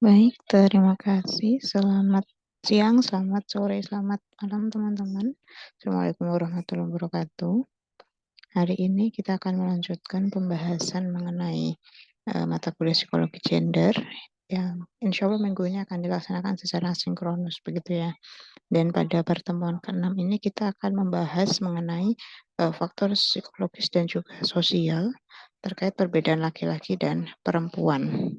Baik, terima kasih. Selamat siang, selamat sore, selamat malam teman-teman. Assalamualaikum warahmatullahi wabarakatuh. Hari ini kita akan melanjutkan pembahasan mengenai mata kuliah psikologi gender yang insya Allah minggu ini akan dilaksanakan secara sinkronus begitu ya. Dan pada pertemuan ke-6 ini kita akan membahas mengenai faktor psikologis dan juga sosial terkait perbedaan laki-laki dan perempuan.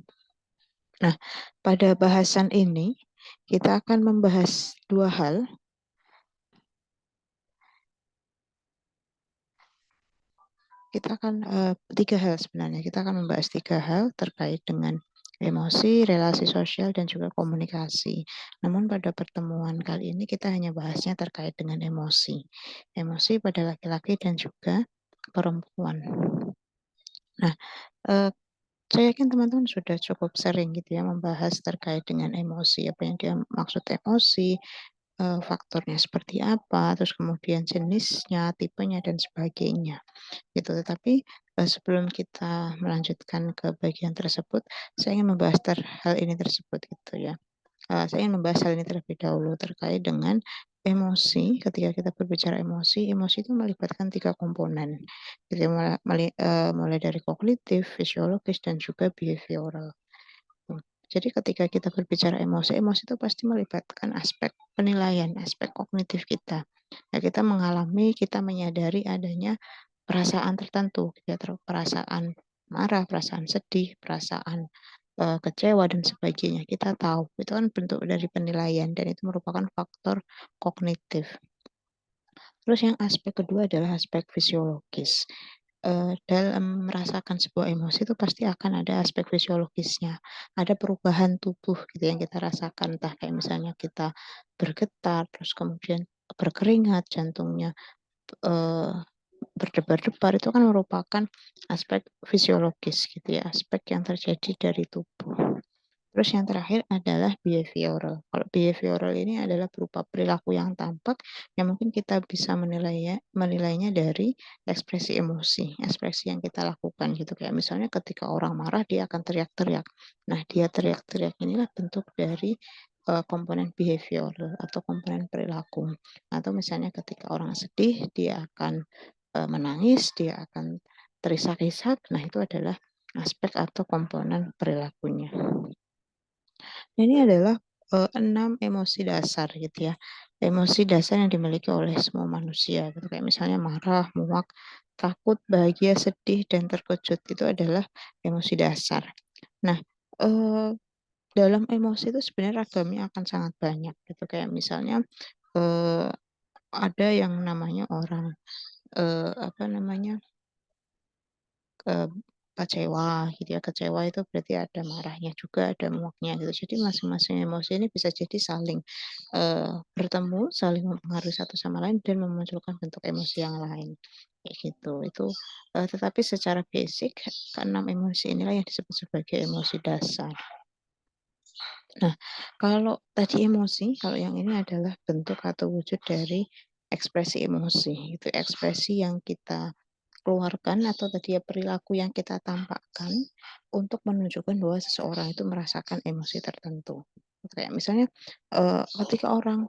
Nah, pada bahasan ini kita akan membahas dua hal. Kita akan tiga hal sebenarnya. Kita akan membahas tiga hal terkait dengan emosi, relasi sosial, dan juga komunikasi. Namun pada pertemuan kali ini kita hanya bahasnya terkait dengan emosi. Emosi pada laki-laki dan juga perempuan. Nah, saya yakin teman-teman sudah cukup sering gitu ya membahas terkait dengan emosi, apa yang dia maksud emosi, faktornya seperti apa, terus kemudian jenisnya, tipenya, dan sebagainya, gitu. Tetapi, sebelum kita melanjutkan ke bagian tersebut, saya ingin membahas hal ini tersebut, gitu ya. Saya ingin membahas hal ini terlebih dahulu terkait dengan emosi. Ketika kita berbicara emosi, emosi itu melibatkan 3 komponen, gitu ya, mulai dari kognitif, fisiologis, dan juga behavioral. Jadi ketika kita berbicara emosi, emosi itu pasti melibatkan aspek penilaian, aspek kognitif kita. Nah, kita menyadari adanya perasaan tertentu, gitu ya, perasaan marah, perasaan sedih, perasaan kecewa dan sebagainya. Kita tahu itu kan bentuk dari penilaian dan itu merupakan faktor kognitif. Terus yang aspek kedua adalah aspek fisiologis. Dalam merasakan sebuah emosi itu pasti akan ada aspek fisiologisnya. Ada perubahan tubuh gitu yang kita rasakan, entah kayak misalnya kita bergetar, terus kemudian berkeringat, jantungnya eee, berdebar-debar, itu kan merupakan aspek fisiologis gitu ya, aspek yang terjadi dari tubuh. Terus yang terakhir adalah behavioral. Kalau behavioral ini adalah berupa perilaku yang tampak yang mungkin kita bisa menilainya dari ekspresi emosi, ekspresi yang kita lakukan gitu. Kayak misalnya ketika orang marah dia akan teriak-teriak. Nah, dia teriak-teriak inilah bentuk dari komponen behavioral atau komponen perilaku. Atau misalnya ketika orang sedih dia akan menangis, dia akan terisak-isak. Nah, itu adalah aspek atau komponen perilakunya. Ini adalah 6 emosi dasar gitu ya. Emosi dasar yang dimiliki oleh semua manusia gitu, kayak misalnya marah, muak, takut, bahagia, sedih, dan terkejut. Itu adalah emosi dasar. Nah, eee, dalam emosi itu sebenarnya ragamnya akan sangat banyak gitu, kayak misalnya, eee, ada yang namanya orang, apa namanya, Eee, kecewa gitu ya, kecewa itu berarti ada marahnya juga, ada muaknya gitu. Jadi masing-masing emosi ini bisa jadi saling, bertemu, saling mempengaruhi satu sama lain dan memunculkan bentuk emosi yang lain, kayak gitu. Tetapi secara basic keenam emosi inilah yang disebut sebagai emosi dasar. Nah, kalau tadi emosi, kalau yang ini adalah bentuk atau wujud dari ekspresi emosi, itu ekspresi yang kita keluarkan atau tadi ya perilaku yang kita tampakkan untuk menunjukkan bahwa seseorang itu merasakan emosi tertentu. Kayak misalnya, ketika orang,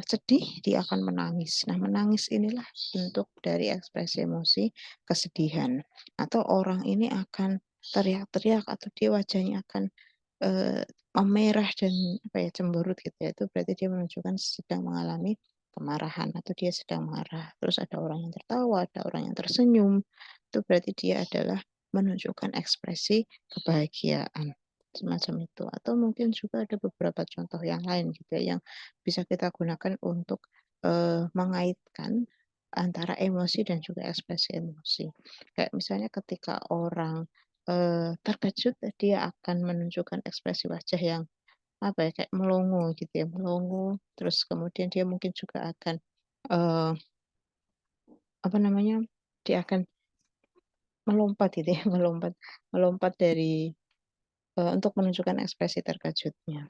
sedih dia akan menangis. Nah, menangis inilah bentuk dari ekspresi emosi kesedihan. Atau orang ini akan teriak-teriak atau dia wajahnya akan, eee, memerah dan apa ya, cemberut gitu ya, itu berarti dia menunjukkan sedang mengalami kemarahan atau dia sedang marah. Terus ada orang yang tertawa, ada orang yang tersenyum, itu berarti dia adalah menunjukkan ekspresi kebahagiaan, semacam itu. Atau mungkin juga ada beberapa contoh yang lain gitu ya, yang bisa kita gunakan untuk, mengaitkan antara emosi dan juga ekspresi emosi. Kayak misalnya ketika orang, terkejut, dia akan menunjukkan ekspresi wajah yang apa ya, kayak melongo gitu ya, melongo, terus kemudian dia mungkin juga akan, eee, apa namanya, dia akan melompat gitu ya, melompat melompat dari untuk menunjukkan ekspresi terkejutnya.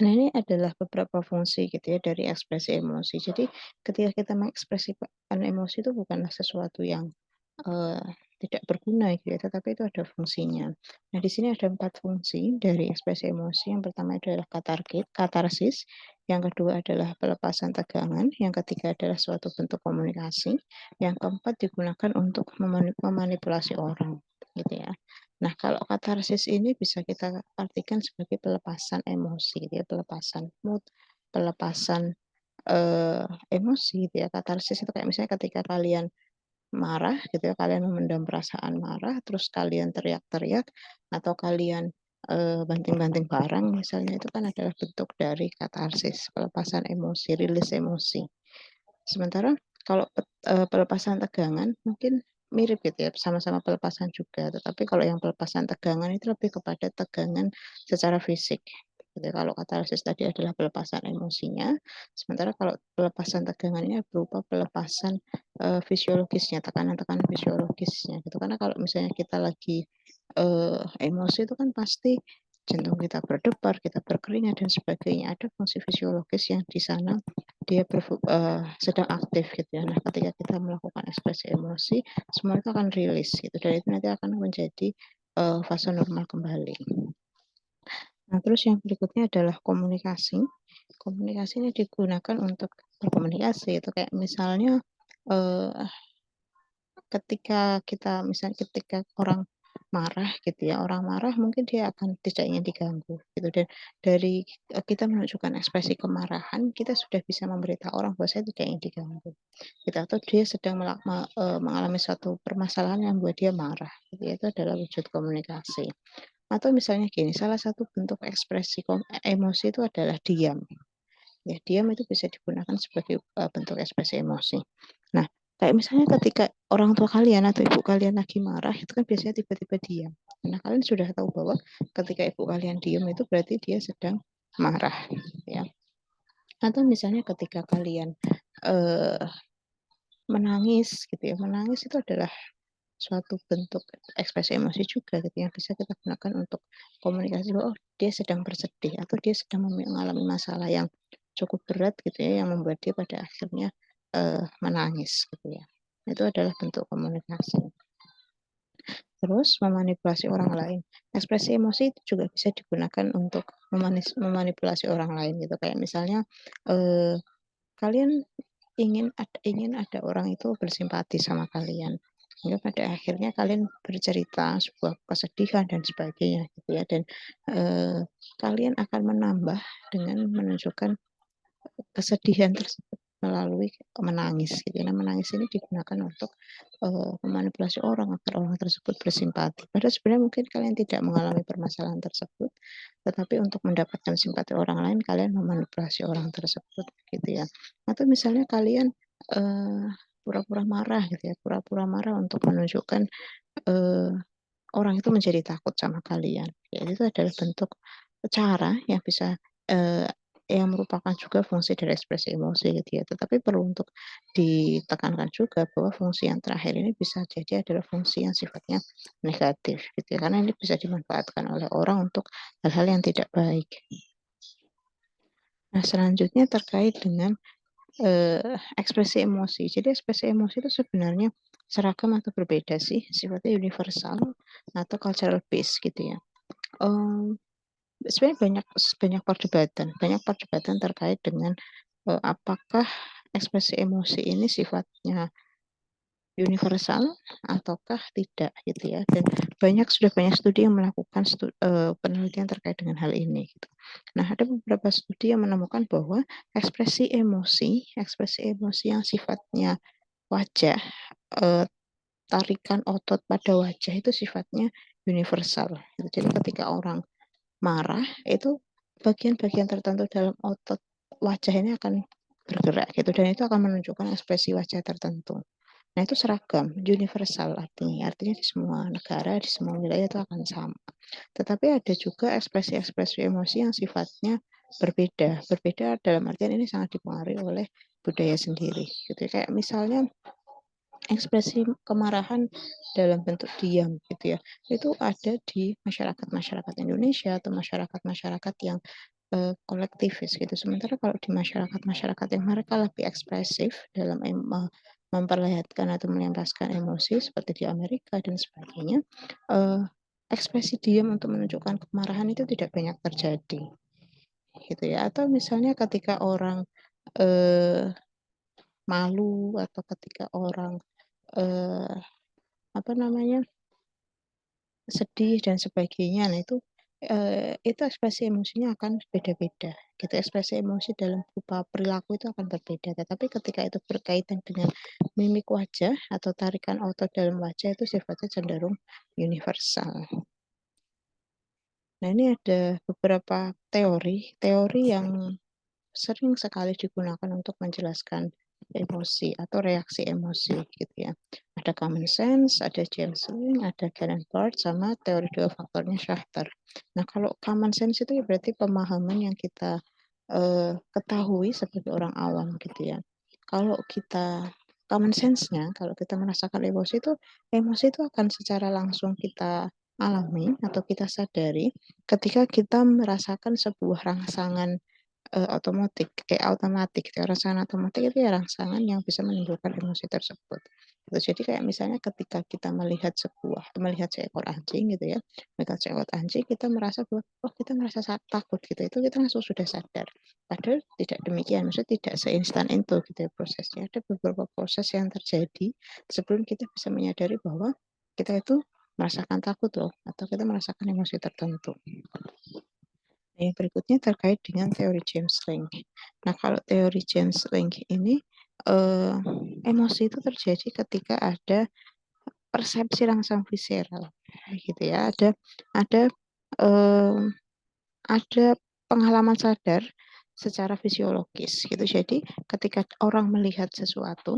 Nah, ini adalah beberapa fungsi gitu ya dari ekspresi emosi. Jadi ketika kita mengekspresikan emosi itu bukanlah sesuatu yang, eee tidak berguna gitu ya, tetapi itu ada fungsinya. Nah, di sini ada 4 fungsi dari ekspresi emosi. Yang pertama adalah katarsis, yang kedua adalah pelepasan tegangan, yang ketiga adalah suatu bentuk komunikasi, yang keempat digunakan untuk memanipulasi orang, gitu ya. Nah, kalau katarsis ini bisa kita artikan sebagai pelepasan emosi, gitu ya, pelepasan mood, pelepasan emosi gitu ya. Katarsis itu kayak misalnya ketika kalian marah gitu ya, kalian memendam perasaan marah, terus kalian teriak-teriak atau kalian banting-banting barang misalnya, itu kan adalah bentuk dari katarsis, pelepasan emosi, rilis emosi. Sementara kalau pelepasan tegangan mungkin mirip gitu ya, sama-sama pelepasan juga, tetapi kalau yang pelepasan tegangan itu lebih kepada tegangan secara fisik. Gitu ya. Kalau katarsis tadi adalah pelepasan emosinya, sementara kalau pelepasan tegangan ini berupa pelepasan fisiologisnya, tekanan-tekanan fisiologisnya gitu. Karena kalau misalnya kita lagi emosi itu kan pasti jantung kita berdebar, kita berkeringat dan sebagainya. Ada fungsi fisiologis yang di sana dia sedang aktif gitu ya. Nah, ketika kita melakukan ekspresi emosi, semua itu akan rilis gitu. Dan itu nanti akan menjadi fase normal kembali. Nah, terus yang berikutnya adalah komunikasi. Komunikasi ini digunakan untuk berkomunikasi. Itu kayak misalnya eh, ketika orang marah gitu ya, orang marah mungkin dia akan tidak ingin diganggu gitu, dan dari kita menunjukkan ekspresi kemarahan, kita sudah bisa memberitahu orang bahwa saya tidak ingin diganggu gitu, atau dia sedang mengalami suatu permasalahan yang membuat dia marah gitu ya. Itu adalah wujud komunikasi. Atau misalnya gini, salah satu bentuk ekspresi emosi itu adalah diam. Ya, diam itu bisa digunakan sebagai bentuk ekspresi emosi. Nah, kayak misalnya ketika orang tua kalian atau ibu kalian lagi marah, itu kan biasanya tiba-tiba diam. Nah, kalian sudah tahu bahwa ketika ibu kalian diam itu berarti dia sedang marah, ya. Atau misalnya ketika kalian eh, menangis, gitu ya, menangis itu adalah suatu bentuk ekspresi emosi juga gitu yang bisa kita gunakan untuk komunikasi bahwa oh, dia sedang bersedih atau dia sedang mengalami masalah yang cukup berat gitu ya, yang membuat dia pada akhirnya menangis gitu ya. Itu adalah bentuk komunikasi. Terus memanipulasi orang lain. Ekspresi emosi itu juga bisa digunakan untuk memanipulasi orang lain gitu. Kayak misalnya kalian ingin ada orang itu bersimpati sama kalian. Hingga pada akhirnya kalian bercerita sebuah kesedihan dan sebagainya gitu ya, dan kalian akan menambah dengan menunjukkan kesedihan tersebut melalui menangis gitu. Nah, menangis ini digunakan untuk memanipulasi orang agar orang tersebut bersimpati. Padahal sebenarnya mungkin kalian tidak mengalami permasalahan tersebut, tetapi untuk mendapatkan simpati orang lain kalian memanipulasi orang tersebut gitu ya. Atau misalnya kalian eh, pura-pura marah gitu ya, pura-pura marah untuk menunjukkan eh, orang itu menjadi takut sama kalian. Ya, itu adalah bentuk cara yang bisa yang merupakan juga fungsi dari ekspresi emosi gitu ya. Tetapi perlu untuk ditekankan juga bahwa fungsi yang terakhir ini bisa jadi adalah fungsi yang sifatnya negatif gitu ya. Karena ini bisa dimanfaatkan oleh orang untuk hal-hal yang tidak baik. Nah, selanjutnya terkait dengan ekspresi emosi. Jadi ekspresi emosi itu sebenarnya seragam atau berbeda sih, sifatnya universal atau cultural based gitu ya. Um, Sebenarnya banyak perdebatan terkait dengan apakah ekspresi emosi ini sifatnya universal ataukah tidak gitu ya. Dan sudah banyak studi yang melakukan penelitian terkait dengan hal ini gitu. Nah, ada beberapa studi yang menemukan bahwa ekspresi emosi yang sifatnya wajah, tarikan otot pada wajah itu sifatnya universal gitu. Jadi ketika orang marah itu bagian-bagian tertentu dalam otot wajah ini akan bergerak gitu, dan itu akan menunjukkan ekspresi wajah tertentu. Nah, itu seragam, universal artinya di semua negara, di semua wilayah itu akan sama. Tetapi ada juga ekspresi-ekspresi emosi yang sifatnya berbeda. Berbeda dalam artian ini sangat dipengaruhi oleh budaya sendiri. Gitu. Kayak misalnya ekspresi kemarahan dalam bentuk diam gitu ya. Itu ada di masyarakat-masyarakat Indonesia atau masyarakat-masyarakat yang kolektivis gitu. Sementara kalau di masyarakat-masyarakat yang mereka lebih ekspresif dalam memperlihatkan atau melampiaskan emosi seperti di Amerika dan sebagainya, eee, ekspresi diam untuk menunjukkan kemarahan itu tidak banyak terjadi, gitu ya. Atau misalnya ketika orang, eee, malu atau ketika orang, eee, apa namanya, sedih dan sebagainya. Nah itu ekspresi emosinya akan beda-beda gitu, ekspresi emosi dalam berupa perilaku itu akan berbeda. Tetapi ketika itu berkaitan dengan mimik wajah atau tarikan otot dalam wajah itu sifatnya cenderung universal. Nah ini ada beberapa teori, teori yang sering sekali digunakan untuk menjelaskan emosi atau reaksi emosi gitu ya. Ada common sense, ada James Lange, ada Karen Barth, sama teori dua faktornya Schachter. Nah kalau common sense itu ya berarti pemahaman yang kita ketahui sebagai orang awam gitu ya. Kalau kita common sense-nya, kalau kita merasakan emosi itu akan secara langsung kita alami atau kita sadari ketika kita merasakan sebuah rangsangan otomatik ya, rangsangan otomatik itu ya rangsangan yang bisa menimbulkan emosi tersebut. Gitu. Jadi kayak misalnya ketika kita melihat seekor anjing gitu ya, melihat seekor anjing kita merasa bahwa, oh kita merasa takut gitu, itu kita langsung sudah sadar. Padahal tidak demikian, maksudnya tidak seinstan itu gitu ya prosesnya. Ada beberapa proses yang terjadi sebelum kita bisa menyadari bahwa kita itu merasakan takut loh, atau kita merasakan emosi tertentu. Nah, yang berikutnya terkait dengan teori James Lange. Nah, kalau teori James Lange ini, eee, emosi itu terjadi ketika ada persepsi rangsang visceral, gitu ya. Ada, eee, ada pengalaman sadar secara fisiologis gitu. Jadi ketika orang melihat sesuatu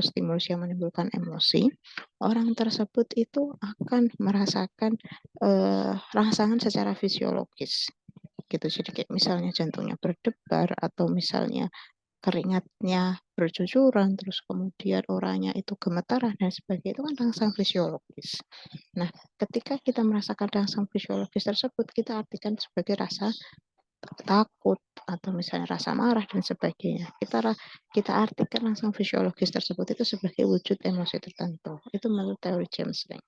stimulus yang menimbulkan emosi, orang tersebut itu akan merasakan, rangsangan secara fisiologis. Gitu. Jadi kayak misalnya jantungnya berdebar atau misalnya keringatnya bercucuran, terus kemudian orangnya itu gemetaran dan sebagainya, itu kan rangsang fisiologis. Nah, ketika kita merasakan rangsang fisiologis tersebut, kita artikan sebagai rasa takut atau misalnya rasa marah dan sebagainya. Kita artikan rangsang fisiologis tersebut itu sebagai wujud emosi tertentu. Itu menurut teori James Lange.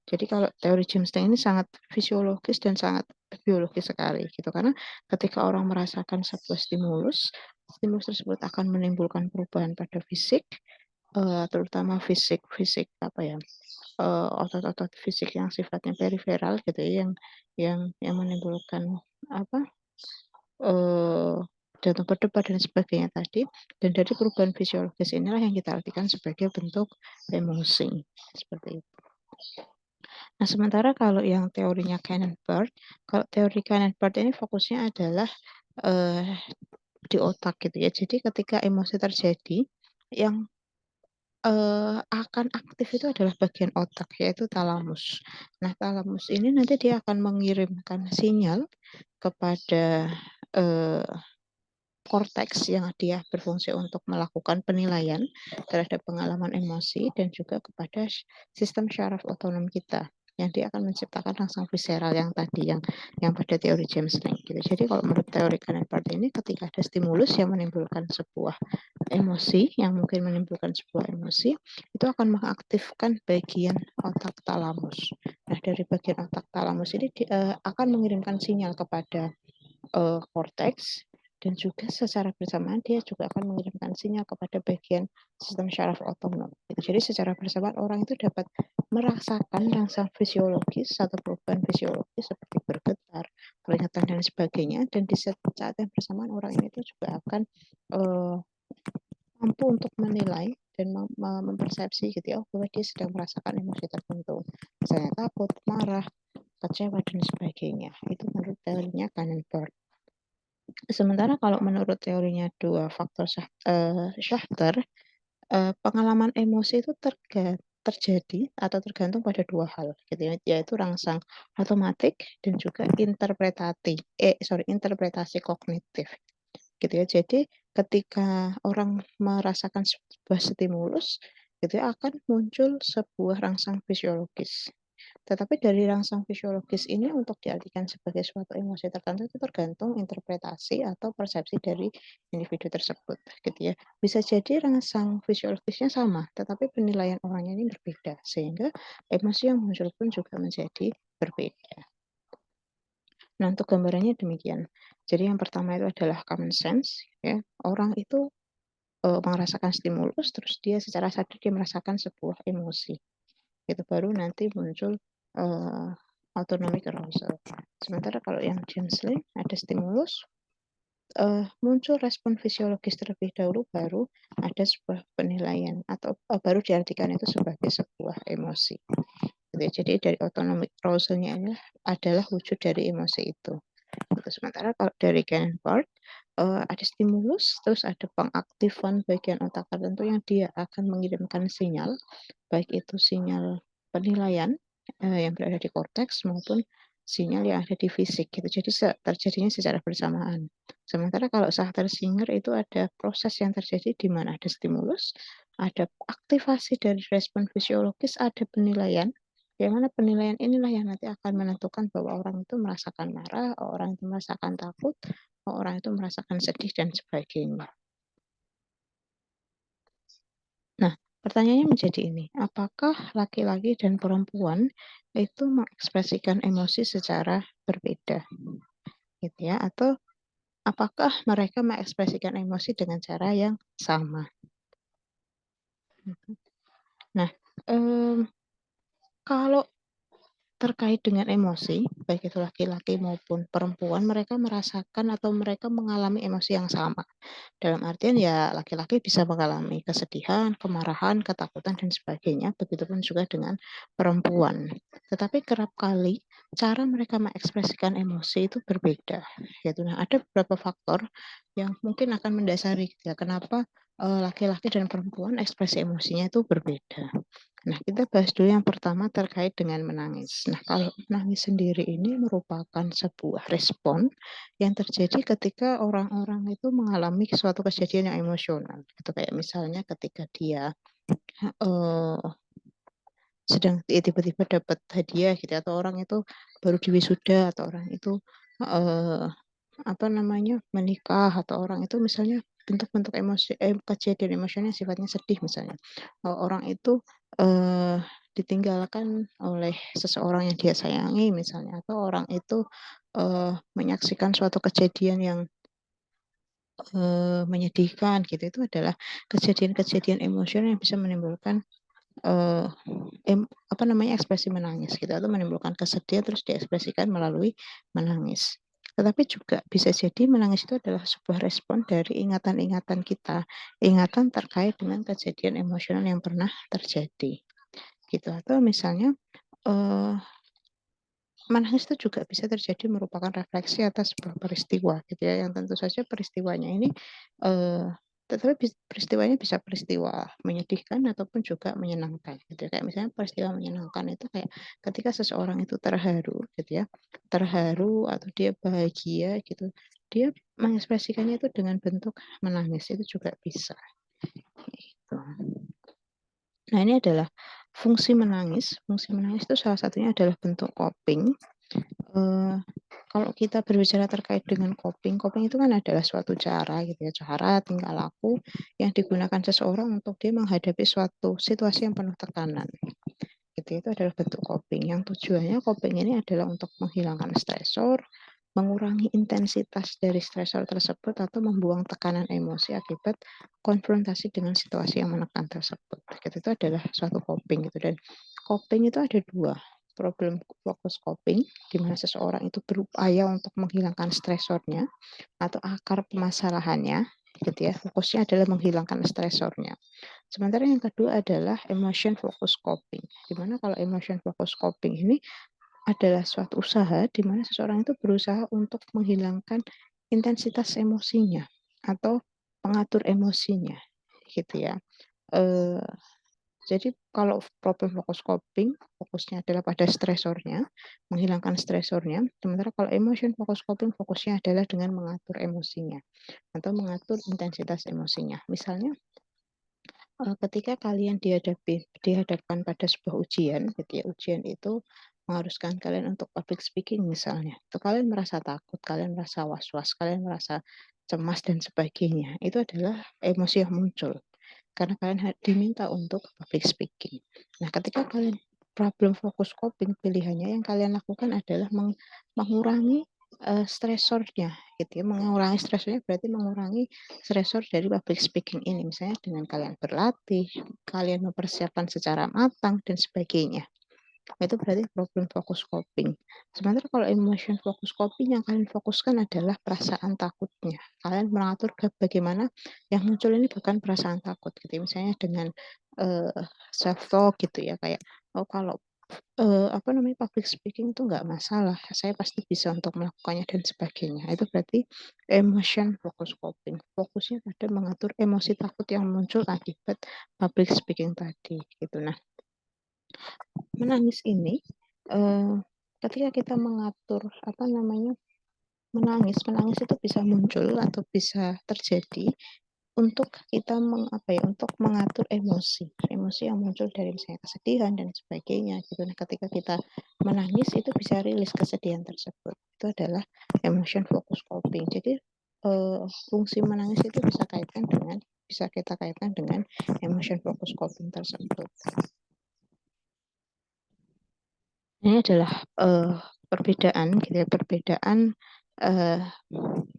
Jadi kalau teori James Lange ini sangat fisiologis dan sangat biologis sekali gitu, karena ketika orang merasakan sebuah stimulus, stimulus tersebut akan menimbulkan perubahan pada fisik, terutama fisik fisik apa ya, otot-otot fisik yang sifatnya periferal gitu ya, yang menimbulkan apa, eee, jantung berdebar dan sebagainya tadi, dan dari perubahan fisiologis inilah yang kita artikan sebagai bentuk emosi, seperti itu. Nah, sementara kalau yang teorinya Cannon-Burt, kalau teori Cannon-Burt ini fokusnya adalah, eee, di otak gitu ya. Jadi ketika emosi terjadi, yang, akan aktif itu adalah bagian otak, yaitu talamus. Nah, talamus ini nanti dia akan mengirimkan sinyal kepada, eee, korteks yang dia berfungsi untuk melakukan penilaian terhadap pengalaman emosi dan juga kepada sistem syaraf otonom kita, yang dia akan menciptakan rangsang visceral yang tadi, yang pada teori James Lange gitu. Jadi kalau menurut teori Cannon-Burt ini ketika ada stimulus yang menimbulkan sebuah emosi, yang mungkin menimbulkan sebuah emosi, itu akan mengaktifkan bagian otak talamus. Nah, dari bagian otak talamus ini akan mengirimkan sinyal kepada korteks, dan juga secara bersamaan dia juga akan mengirimkan sinyal kepada bagian sistem syaraf otonom. Jadi secara bersamaan orang itu dapat merasakan rangsang fisiologis atau perubahan fisiologis seperti bergetar, keringatan dan sebagainya, dan di saat yang bersamaan orang ini itu juga akan uh, mampu untuk menilai dan mempersepsi gitu ya, bahwa dia sedang merasakan emosi tertentu, misalnya takut, marah, kecewa dan sebagainya. Itu menurut teorinya Cannon-Burt. Sementara kalau menurut teorinya dua faktor Schachter, pengalaman emosi itu terjadi atau tergantung pada dua hal gitu ya, yaitu rangsang otomatik dan juga interpretasi kognitif gitu ya. Jadi ketika orang merasakan sebuah stimulus gitu ya, akan muncul sebuah rangsang fisiologis. Tetapi dari rangsang fisiologis ini untuk diartikan sebagai suatu emosi tertentu itu tergantung interpretasi atau persepsi dari individu tersebut, gitu ya. Bisa jadi rangsang fisiologisnya sama, tetapi penilaian orangnya ini berbeda, sehingga emosi yang muncul pun juga menjadi berbeda. Nah, untuk gambarannya demikian. Jadi yang pertama itu adalah common sense, ya. Orang itu merasakan stimulus, terus dia secara sadar dia merasakan sebuah emosi. Itu baru nanti muncul autonomic arousal. Sementara kalau yang James Lane ada stimulus, muncul respon fisiologis terlebih dahulu, baru ada sebuah penilaian atau baru diartikan itu sebagai sebuah emosi. Gitu ya. Jadi dari autonomic arousal-nya adalah wujud dari emosi itu. Gitu. Sementara kalau dari Ken Part, ada stimulus, terus ada pengaktifan bagian otak tertentu yang dia akan mengirimkan sinyal, baik itu sinyal penilaian yang berada di korteks maupun sinyal yang ada di fisik gitu. Jadi terjadinya secara bersamaan. Sementara kalau Sachter Singer itu ada proses yang terjadi di mana ada stimulus, ada aktivasi dari respon fisiologis, ada penilaian. Yang mana penilaian inilah yang nanti akan menentukan bahwa orang itu merasakan marah, orang itu merasakan takut, orang itu merasakan sedih dan sebagainya. Nah, pertanyaannya menjadi ini, apakah laki-laki dan perempuan itu mengekspresikan emosi secara berbeda? Gitu ya, atau apakah mereka mengekspresikan emosi dengan cara yang sama? Nah, kalau terkait dengan emosi, baik itu laki-laki maupun perempuan, mereka merasakan atau mereka mengalami emosi yang sama. Dalam artian ya laki-laki bisa mengalami kesedihan, kemarahan, ketakutan, dan sebagainya. Begitupun juga dengan perempuan. Tetapi kerap kali cara mereka mengekspresikan emosi itu berbeda. Gitu. Nah, ada beberapa faktor yang mungkin akan mendasari ya, kenapa laki-laki dan perempuan ekspresi emosinya itu berbeda. Nah, kita bahas dulu yang pertama terkait dengan menangis. Nah, kalau menangis sendiri ini merupakan sebuah respon yang terjadi ketika orang-orang itu mengalami suatu kejadian yang emosional. Itu kayak misalnya ketika dia uh, sedang tiba-tiba dapat hadiah gitu, atau orang itu baru diwisuda, atau orang itu uh, apa namanya menikah, atau orang itu misalnya bentuk-bentuk emosi kejadian emosional sifatnya sedih misalnya. Orang itu ditinggalkan oleh seseorang yang dia sayangi misalnya, atau orang itu menyaksikan suatu kejadian yang menyedihkan gitu, itu adalah kejadian-kejadian emosional yang bisa menimbulkan eh, apa namanya ekspresi menangis gitu, atau menimbulkan kesedihan terus diekspresikan melalui menangis. Tetapi juga bisa jadi menangis itu adalah sebuah respon dari ingatan-ingatan kita, ingatan terkait dengan kejadian emosional yang pernah terjadi gitu. Atau misalnya eh, menangis itu juga bisa terjadi merupakan refleksi atas sebuah peristiwa gitu ya, yang tentu saja peristiwanya ini tetapi peristiwanya bisa peristiwa menyedihkan ataupun juga menyenangkan gitu ya. Kayak misalnya peristiwa menyenangkan itu kayak ketika seseorang itu terharu gitu ya, terharu atau dia bahagia gitu, dia mengekspresikannya itu dengan bentuk menangis, itu juga bisa gitu. Nah, ini adalah fungsi menangis. Fungsi menangis itu salah satunya adalah bentuk coping. Kalau kita berbicara terkait dengan coping, coping itu kan adalah suatu cara gitu ya, cara tingkah laku yang digunakan seseorang untuk dia menghadapi suatu situasi yang penuh tekanan. Gitu, itu adalah bentuk coping. Yang tujuannya coping ini adalah untuk menghilangkan stresor, mengurangi intensitas dari stresor tersebut, atau membuang tekanan emosi akibat konfrontasi dengan situasi yang menekan tersebut. Gitu, itu adalah suatu coping gitu. Dan coping itu ada dua, problem fokus coping, di mana seseorang itu berupaya untuk menghilangkan stresornya atau akar permasalahannya, gitu ya. Fokusnya adalah menghilangkan stresornya. Sementara yang kedua adalah emotion focus coping, di mana kalau emotion focus coping ini adalah suatu usaha di mana seseorang itu berusaha untuk menghilangkan intensitas emosinya atau mengatur emosinya, gitu ya. Eh, jadi kalau problem fokus coping, fokusnya adalah pada stresornya, menghilangkan stresornya. Sementara kalau emotion fokus coping, fokusnya adalah dengan mengatur emosinya atau mengatur intensitas emosinya. Misalnya Ketika kalian dihadapkan pada sebuah ujian gitu ya, ujian itu mengharuskan kalian untuk public speaking misalnya, itu kalian merasa takut, kalian merasa was-was, kalian merasa cemas dan sebagainya, itu adalah emosi yang muncul. Karena kalian diminta untuk public speaking. Nah, ketika kalian problem fokus coping, pilihannya yang kalian lakukan adalah mengurangi stresornya, gitu ya. Mengurangi stresornya berarti mengurangi stresor dari public speaking ini. Misalnya dengan kalian berlatih, kalian mempersiapkan secara matang dan sebagainya. Itu berarti problem fokus coping. Sementara kalau emotion fokus coping yang kalian fokuskan adalah perasaan takutnya. Kalian mengatur ke bagaimana yang muncul ini bukan perasaan takut gitu. Misalnya dengan uh, self talk gitu ya, kayak oh kalau apa namanya public speaking itu nggak masalah, saya pasti bisa untuk melakukannya dan sebagainya. Itu berarti emotion focus coping. Fokusnya pada mengatur emosi takut yang muncul akibat public speaking tadi gitu. Nah, menangis ini ketika kita mengatur apa namanya menangis itu bisa muncul atau bisa terjadi untuk kita untuk mengatur emosi yang muncul dari misalnya kesedihan dan sebagainya gitu. Nah, ketika kita menangis itu bisa rilis kesedihan tersebut. Itu adalah emotion focus coping. Jadi fungsi menangis itu bisa kita kaitkan dengan emotion focus coping tersebut. Ini adalah perbedaan gitu ya, perbedaan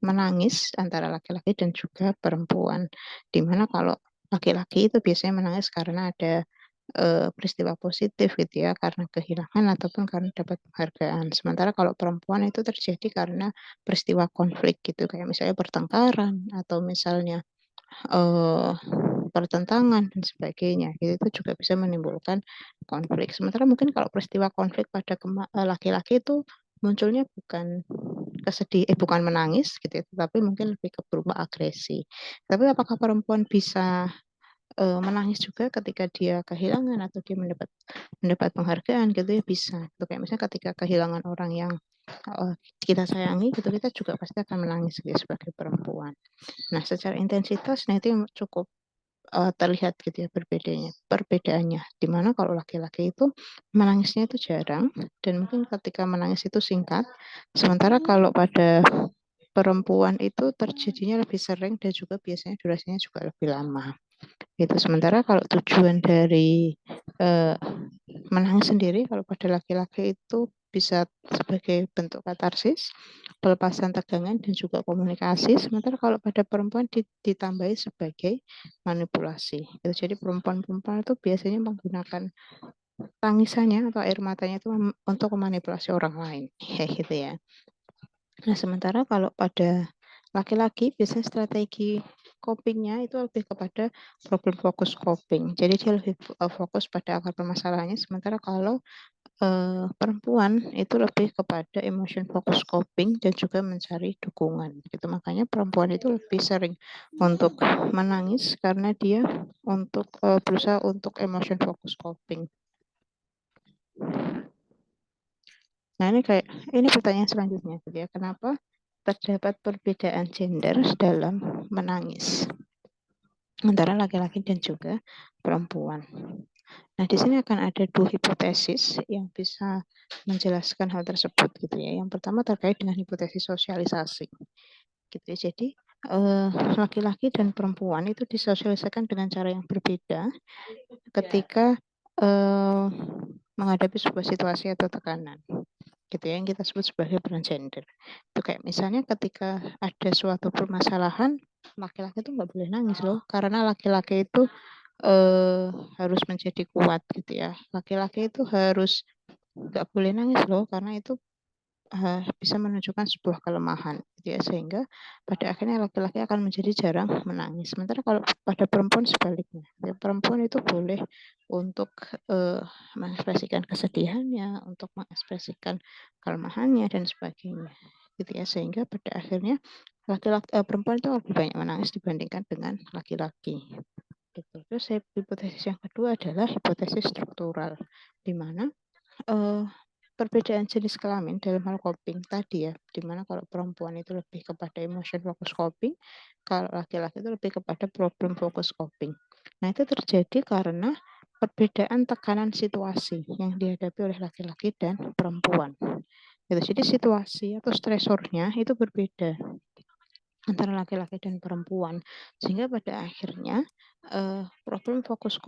menangis antara laki-laki dan juga perempuan. Di mana kalau laki-laki itu biasanya menangis karena ada peristiwa positif gitu ya, karena kehilangan ataupun karena dapat penghargaan. Sementara kalau perempuan itu terjadi karena peristiwa konflik gitu, kayak misalnya pertengkaran atau misalnya eee, pertentangan dan sebagainya, itu juga bisa menimbulkan konflik. Sementara mungkin kalau peristiwa konflik pada laki-laki itu munculnya bukan menangis gitu ya, tetapi mungkin lebih ke berupa agresi. Tapi apakah perempuan bisa, menangis juga ketika dia kehilangan atau dia mendapat penghargaan gitu ya? Bisa. Itu kayak misalnya ketika kehilangan orang yang, kita sayangi gitu, kita juga pasti akan menangis gitu ya sebagai perempuan. Nah, secara intensitas, nah itu yang cukup terlihat gitu ya perbedaannya. Di mana kalau laki-laki itu menangisnya itu jarang dan mungkin ketika menangis itu singkat, sementara kalau pada perempuan itu terjadinya lebih sering dan juga biasanya durasinya juga lebih lama. Itu sementara kalau tujuan dari eh, menangis sendiri kalau pada laki-laki itu bisa sebagai bentuk katarsis, pelepasan tegangan dan juga komunikasi. Sementara kalau pada perempuan ditambahi sebagai manipulasi. Itu jadi perempuan-perempuan itu biasanya menggunakan tangisannya atau air matanya itu untuk memanipulasi orang lain, kayak gitu ya. Nah, sementara kalau pada laki-laki biasanya strategi copingnya itu lebih kepada problem fokus coping. Jadi dia lebih fokus pada akar permasalahannya. Sementara kalau perempuan itu lebih kepada emotion focus coping dan juga mencari dukungan. Gitu. Makanya perempuan itu lebih sering untuk menangis karena dia untuk berusaha untuk emotion focus coping. Nah, ini pertanyaan selanjutnya gitu ya. Kenapa terdapat perbedaan gender dalam menangis antara laki-laki dan juga perempuan? Nah, di sini akan ada dua hipotesis yang bisa menjelaskan hal tersebut gitu ya. Yang pertama terkait dengan hipotesis sosialisasi. Gitu ya. Jadi laki-laki dan perempuan itu disosialisasikan dengan cara yang berbeda ketika menghadapi sebuah situasi atau tekanan. Gitu ya, yang kita sebut sebagai peran gender. Itu kayak misalnya ketika ada suatu permasalahan, laki-laki itu nggak boleh nangis loh, karena laki-laki itu harus menjadi kuat gitu ya. Laki-laki itu harus nggak boleh nangis loh, karena itu bisa menunjukkan sebuah kelemahan gitu ya, sehingga pada akhirnya laki-laki akan menjadi jarang menangis. Sementara kalau pada perempuan sebaliknya, ya, perempuan itu boleh untuk mengekspresikan kesedihannya, untuk mengekspresikan kelemahannya dan sebagainya gitu ya, sehingga pada akhirnya perempuan itu lebih banyak menangis dibandingkan dengan laki-laki gitu. Terus hipotesis yang kedua adalah hipotesis struktural, di mana perbedaan jenis kelamin dalam hal coping tadi ya, di mana kalau perempuan itu lebih kepada emotion focus coping, kalau laki-laki itu lebih kepada problem focus coping. Nah, itu terjadi karena perbedaan tekanan situasi yang dihadapi oleh laki-laki dan perempuan. Gitu. Jadi situasi atau stresornya itu berbeda antara laki-laki dan perempuan, sehingga pada akhirnya problem fokus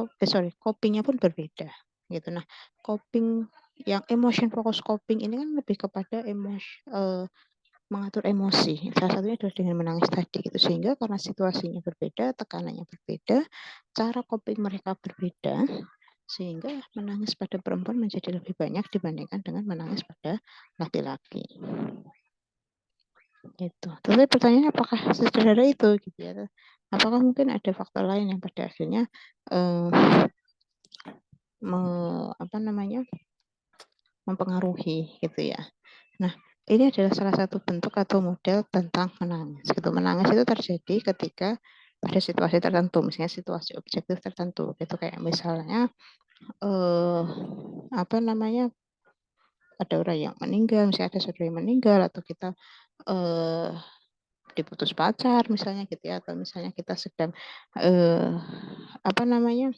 copingnya pun berbeda gitu. Nah, coping yang emotion focus coping ini kan lebih kepada mengatur emosi. Salah satunya adalah dengan menangis tadi gitu. Sehingga karena situasinya berbeda, tekanannya berbeda, cara coping mereka berbeda, sehingga menangis pada perempuan menjadi lebih banyak dibandingkan dengan menangis pada laki-laki. Gitu. Tapi pertanyaannya apakah sesederhana itu gitu ya? Apakah mungkin ada faktor lain yang pada akhirnya eh, apa namanya mempengaruhi gitu ya? Nah, ini adalah salah satu bentuk atau model tentang menangis. Gitu. Menangis itu terjadi ketika pada situasi tertentu, misalnya situasi objektif tertentu. Itu kayak misalnya apa namanya ada orang yang meninggal, misalnya ada saudara yang meninggal, atau kita eh, diputus pacar misalnya gitu ya, atau misalnya kita sedang apa namanya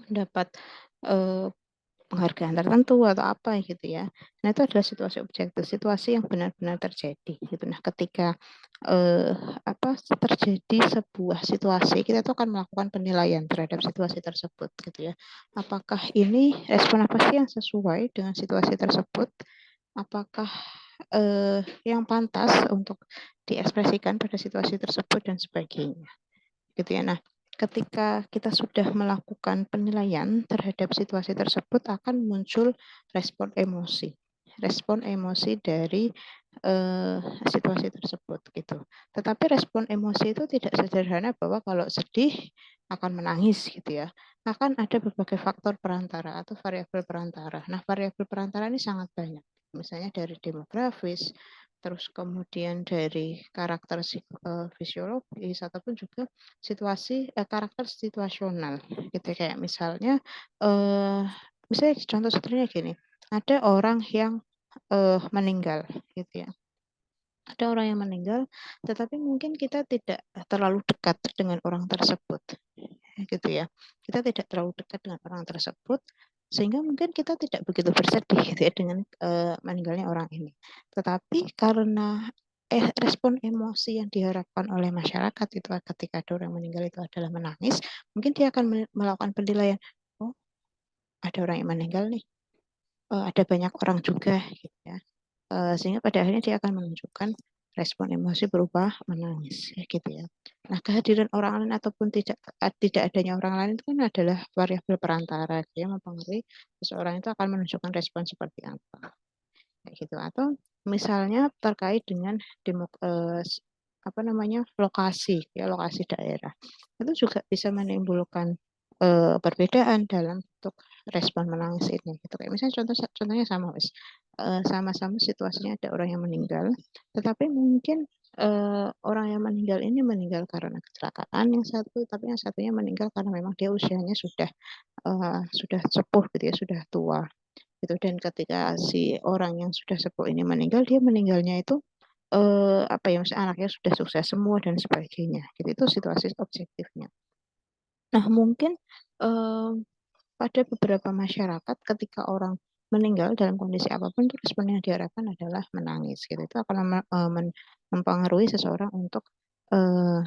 mendapat eh, penghargaan tertentu atau apa gitu ya. Nah, itu adalah situasi objektif, situasi yang benar-benar terjadi gitu. Nah, ketika apa terjadi sebuah situasi, kita tuh akan melakukan penilaian terhadap situasi tersebut gitu ya. Apakah ini respon apa sih yang sesuai dengan situasi tersebut? Apakah yang pantas untuk diekspresikan pada situasi tersebut dan sebagainya gitu ya. Nah, ketika kita sudah melakukan penilaian terhadap situasi tersebut akan muncul respon emosi. Respon emosi dari situasi tersebut gitu. Tetapi respon emosi itu tidak sederhana bahwa kalau sedih akan menangis gitu ya. Akan ada berbagai faktor perantara atau variabel perantara. Nah, variabel perantara ini sangat banyak. Misalnya dari demografis, terus kemudian dari karakter fisiologis ataupun juga situasi karakter situasional gitu kayak misalnya misalnya contoh sederhana gini, ada orang yang meninggal gitu ya, ada orang yang meninggal tetapi mungkin kita tidak terlalu dekat dengan orang tersebut gitu ya, kita tidak terlalu dekat dengan orang tersebut sehingga mungkin kita tidak begitu bersedih gitu ya dengan meninggalnya orang ini, tetapi karena respon emosi yang diharapkan oleh masyarakat itu ketika ada orang meninggal itu adalah menangis, mungkin dia akan melakukan penilaian, oh ada orang yang meninggal nih, ada banyak orang juga gitu ya. Sehingga pada akhirnya dia akan menunjukkan respon emosi berupa menangis gitu ya. Nah, kehadiran orang lain ataupun tidak adanya orang lain itu kan adalah variabel perantara yang mempengaruhi seseorang itu akan menunjukkan respon seperti apa kayak gitu. Atau misalnya terkait dengan apa namanya lokasi ya, lokasi daerah itu juga bisa menimbulkan perbedaan dalam bentuk respon menangis ini gitu. Kayak misalnya contohnya sama wis sama-sama situasinya ada orang yang meninggal tetapi mungkin orang yang meninggal ini meninggal karena kecelakaan yang satu, tapi yang satunya meninggal karena memang dia usianya sudah sepuh gitu ya, sudah tua gitu. Dan ketika si orang yang sudah sepuh ini meninggal, dia meninggalnya itu apa ya, maksudnya anaknya sudah sukses semua dan sebagainya gitu. Itu situasi objektifnya. Nah, mungkin eh, pada beberapa masyarakat ketika orang meninggal dalam kondisi apapun itu respon yang diharapkan adalah menangis gitu. Itu akan mempengaruhi seseorang untuk eh,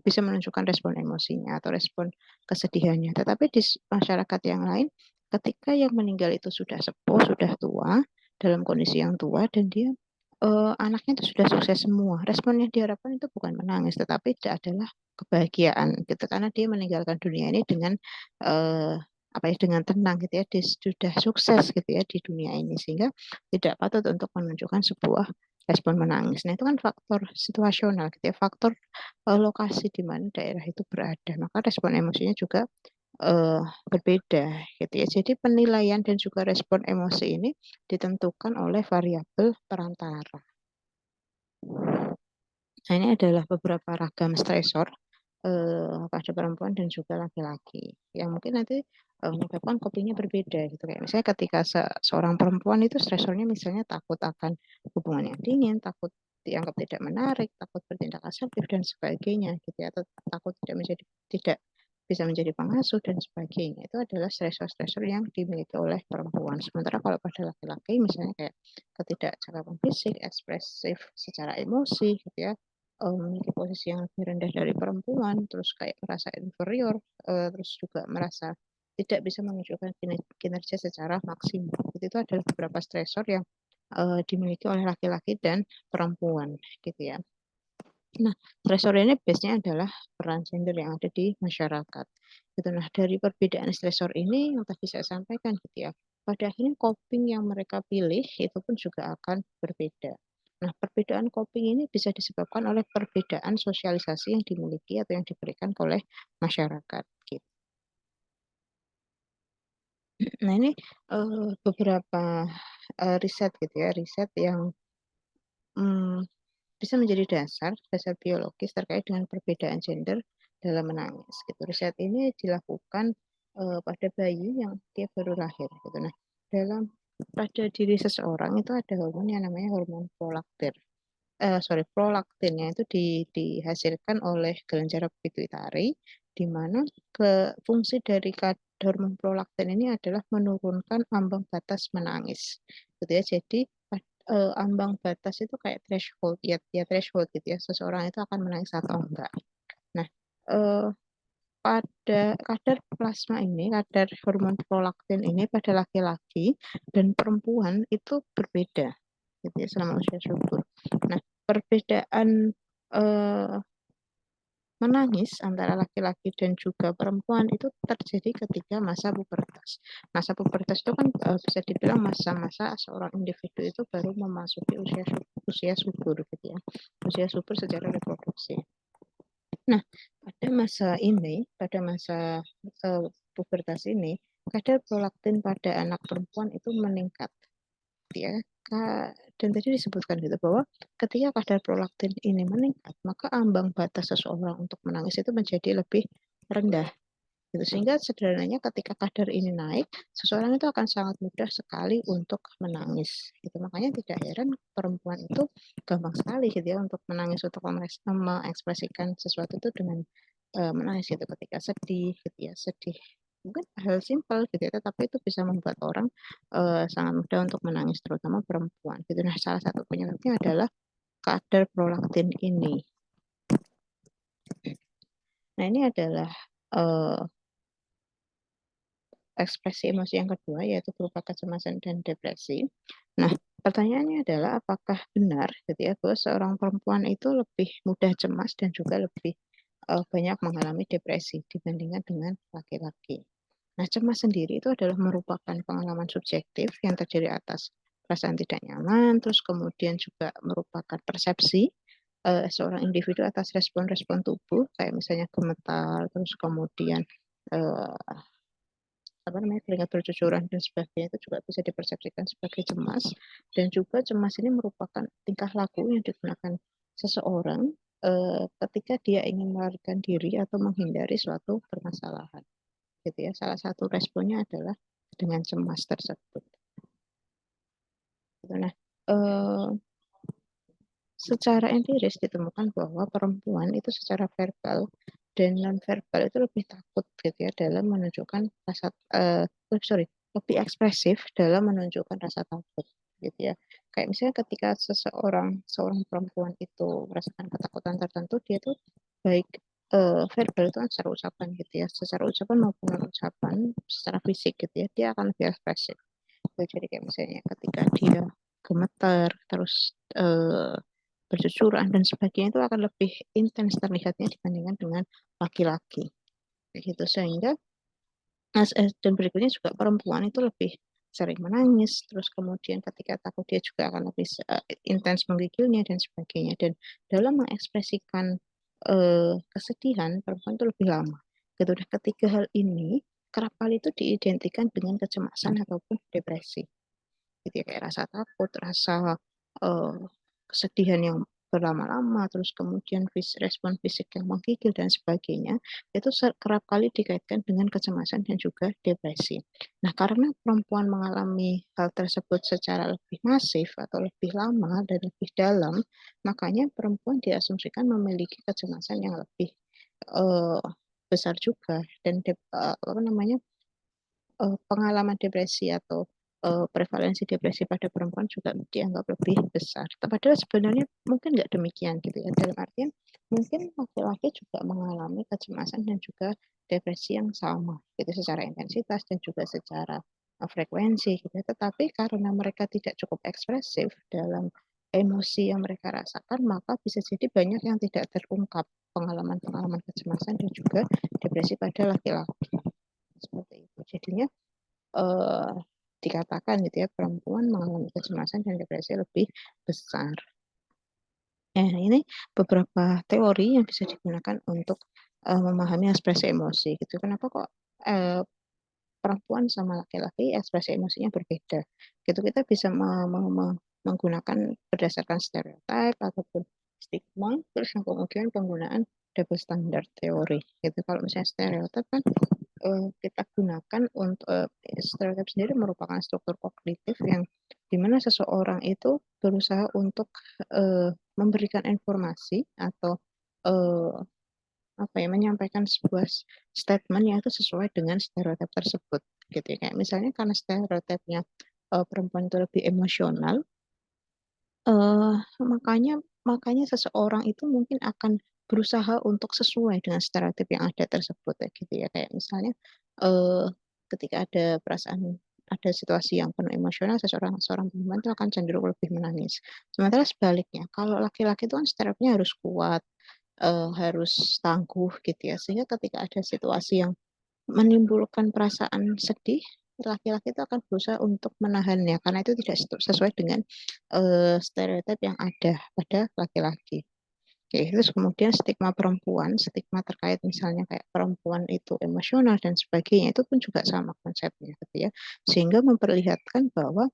bisa menunjukkan respon emosinya atau respon kesedihannya. Tetapi di masyarakat yang lain, ketika yang meninggal itu sudah sepuh, sudah tua, dalam kondisi yang tua, dan dia anaknya itu sudah sukses semua, respon yang diharapkan itu bukan menangis, tetapi itu adalah kebahagiaan, gitu. Karena dia meninggalkan dunia ini dengan apa ya, dengan tenang gitu ya, dia sudah sukses gitu ya di dunia ini, sehingga tidak patut untuk menunjukkan sebuah respon menangis. Nah, itu kan faktor situasional gitu ya, faktor lokasi di mana daerah itu berada. Maka respon emosinya juga eh, berbeda gitu ya. Jadi penilaian dan juga respon emosi ini ditentukan oleh variabel perantara. Nah, ini adalah beberapa ragam stresor pada perempuan dan juga laki-laki yang mungkin nanti menyebabkan kopinya berbeda gitu. Kayak misalnya ketika seorang perempuan itu stresornya misalnya takut akan hubungan yang dingin, takut dianggap tidak menarik, takut bertindak asertif dan sebagainya gitu ya, atau takut tidak menjadi tidak bisa menjadi pengasuh dan sebagainya. Itu adalah stresor-stresor yang dimiliki oleh perempuan. Sementara kalau pada laki-laki misalnya kayak ketidakcakapan fisik, ekspresif secara emosi gitu ya, memiliki posisi yang lebih rendah dari perempuan, terus kayak merasa inferior, terus juga merasa tidak bisa menunjukkan kinerja secara maksimal. Itu adalah beberapa stresor yang dimiliki oleh laki-laki dan perempuan gitu ya. Nah, stresor ini base-nya adalah peran gender yang ada di masyarakat. Gitu. Nah, dari perbedaan stresor ini yang tadi saya sampaikan gitu ya, pada akhirnya coping yang mereka pilih itu pun juga akan berbeda. Nah, perbedaan coping ini bisa disebabkan oleh perbedaan sosialisasi yang dimiliki atau yang diberikan oleh masyarakat. Gitu. Nah, ini beberapa riset gitu ya, riset yang hmm, bisa menjadi dasar biologis terkait dengan perbedaan gender dalam menangis. Gitu. Riset ini dilakukan pada bayi yang dia baru lahir. Gitu. Nah, pada diri seseorang itu ada hormon yang namanya hormon prolaktin. Prolaktinnya itu dihasilkan oleh kelenjar pituitari, di mana fungsi dari hormon prolaktin ini adalah menurunkan ambang batas menangis. Gitu ya. Jadi ambang batas itu kayak threshold ya threshold gitu ya, seseorang itu akan menangis atau enggak. Nah, eh, pada kadar plasma ini, kadar hormon prolaktin ini pada laki-laki dan perempuan itu berbeda gitu ya, selama usia subur. Nah, perbedaan eh, menangis antara laki-laki dan juga perempuan itu terjadi ketika masa pubertas. Masa pubertas itu kan bisa dibilang masa-masa seorang individu itu baru memasuki usia subur gitu ya. Usia subur secara reproduksi. Nah, pada masa pubertas ini, kadar prolaktin pada anak perempuan itu meningkat ya. Dan tadi disebutkan gitu bahwa ketika kadar prolaktin ini meningkat, maka ambang batas seseorang untuk menangis itu menjadi lebih rendah. Gitu. Sehingga sederhananya ketika kadar ini naik, seseorang itu akan sangat mudah sekali untuk menangis. Gitu. Makanya tidak heran perempuan itu gampang sekali gitu ya untuk menangis, untuk mengekspresikan sesuatu itu dengan menangis gitu ketika sedih gitu ya, sedih mungkin hal simpel gitu ya, tetapi itu bisa membuat orang sangat mudah untuk menangis, terutama perempuan gitu. Nah, salah satu penyebabnya adalah kadar prolaktin ini. Nah, ini adalah ekspresi emosi yang kedua, yaitu berupa kecemasan dan depresi. Nah, pertanyaannya adalah apakah benar gitu ya bahwa seorang perempuan itu lebih mudah cemas dan juga lebih banyak mengalami depresi dibandingkan dengan laki-laki. Nah, cemas sendiri itu adalah merupakan pengalaman subjektif yang terdiri atas perasaan tidak nyaman, terus kemudian juga merupakan persepsi seorang individu atas respon-respon tubuh, kayak misalnya gemetar, terus kemudian eh, keringat bercucuran dan sebagainya, itu juga bisa dipersepsikan sebagai cemas. Dan juga cemas ini merupakan tingkah laku yang digunakan seseorang ketika dia ingin melarikan diri atau menghindari suatu permasalahan. Gitu ya. Salah satu responnya adalah dengan cemas tersebut. Gitu. Nah, secara empiris ditemukan bahwa perempuan itu secara verbal dan non verbal itu lebih takut gitu ya dalam menunjukkan rasa lebih ekspresif dalam menunjukkan rasa takut gitu ya. Kayak misalnya ketika seorang perempuan itu merasakan ketakutan tertentu, dia tuh baik verbal itu kan secara ucapan gitu ya, secara ucapan maupun non ucapan, secara fisik gitu ya, dia akan lebih ekspresif. Jadi kayak misalnya ketika dia gemetar, terus bercucuran dan sebagainya itu akan lebih intens terlihatnya dibandingkan dengan laki-laki. Gitu. Sehingga dan berikutnya juga perempuan itu lebih sering menangis, terus kemudian ketika takut dia juga akan lebih intens menggigilnya dan sebagainya. Dan dalam mengekspresikan kesedihan, perempuan itu lebih lama. Gitu. Dan ketiga hal ini kerap kali itu diidentikan dengan kecemasan ataupun depresi. Gitu ya, kayak rasa takut, rasa uh, kesedihan yang berlama-lama, terus kemudian respon fisik yang menggigil dan sebagainya, itu kerap kali dikaitkan dengan kecemasan dan juga depresi. Nah, karena perempuan mengalami hal tersebut secara lebih masif atau lebih lama dan lebih dalam, makanya perempuan diasumsikan memiliki kecemasan yang lebih uh, besar juga dan apa namanya, pengalaman depresi atau, prevalensi depresi pada perempuan juga dianggap lebih besar. Padahal sebenarnya mungkin nggak demikian gitu ya, dalam artian mungkin laki-laki juga mengalami kecemasan dan juga depresi yang sama gitu secara intensitas dan juga secara, frekuensi gitu ya. Tetapi karena mereka tidak cukup ekspresif dalam emosi yang mereka rasakan, maka bisa jadi banyak yang tidak terungkap pengalaman-pengalaman kecemasan dan juga depresi pada laki-laki, seperti itu. Jadinya Eee, dikatakan gitu ya, perempuan mengalami kecemasan dan depresi lebih besar. Nah, ini beberapa teori yang bisa digunakan untuk, memahami ekspresi emosi gitu. Kenapa kok, eee, perempuan sama laki-laki ekspresi emosinya berbeda, gitu. Kita bisa me me me menggunakan berdasarkan stereotype ataupun stigma, terus yang kemudian penggunaan double standard teori, gitu. Kalau misalnya stereotype kan kita gunakan untuk stereotip sendiri merupakan struktur kognitif yang di mana seseorang itu berusaha untuk, memberikan informasi atau, eee, apa ya, menyampaikan sebuah statement yang itu sesuai dengan stereotip tersebut, gitu ya. Kayak misalnya karena stereotipnya, perempuan itu lebih emosional, Eee, makanya makanya seseorang itu mungkin akan berusaha untuk sesuai dengan stereotip yang ada tersebut ya gitu ya. Kayak misalnya, eee, ketika ada situasi yang penuh emosional, seorang perempuan itu akan cenderung lebih menangis. Sementara sebaliknya, kalau laki-laki itu kan stereotipnya harus kuat, harus tangguh gitu ya. Sehingga ketika ada situasi yang menimbulkan perasaan sedih, laki-laki itu akan berusaha untuk menahannya karena itu tidak sesuai dengan, stereotip yang ada pada laki-laki. Oke, terus kemudian stigma perempuan, stigma terkait misalnya kayak perempuan itu emosional dan sebagainya, itu pun juga sama konsepnya gitu ya. Sehingga memperlihatkan bahwa,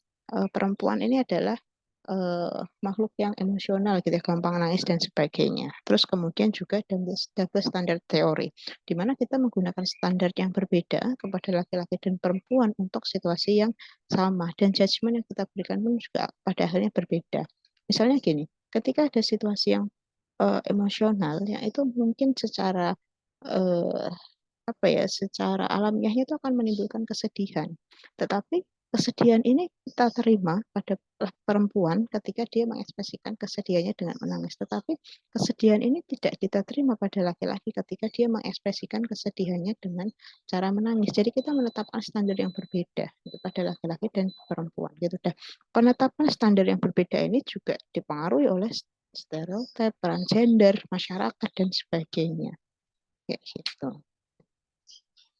perempuan ini adalah, makhluk yang emosional gitu ya, gampang nangis dan sebagainya. Terus kemudian juga double standard teori, di mana kita menggunakan standar yang berbeda kepada laki-laki dan perempuan untuk situasi yang sama dan judgement yang kita berikan pun juga pada akhirnya berbeda. Misalnya gini, ketika ada situasi yang emosional yang itu mungkin secara, eee, apa ya, secara alamiahnya itu akan menimbulkan kesedihan. Tetapi kesedihan ini kita terima pada perempuan ketika dia mengekspresikan kesedihannya dengan menangis. Tetapi kesedihan ini tidak kita terima pada laki-laki ketika dia mengekspresikan kesedihannya dengan cara menangis. Jadi kita menetapkan standar yang berbeda gitu pada laki-laki dan perempuan gitu. Dan penetapan standar yang berbeda ini juga dipengaruhi oleh stereotip, peran gender, masyarakat dan sebagainya, kayak gitu.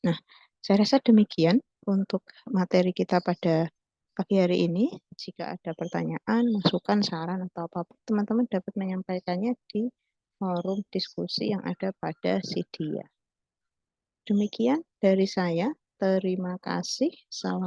Nah, saya rasa demikian untuk materi kita pada pagi hari ini. Jika ada pertanyaan, masukan, saran, atau apapun, teman-teman dapat menyampaikannya di forum diskusi yang ada pada Sidia. Demikian dari saya. Terima kasih. Salam.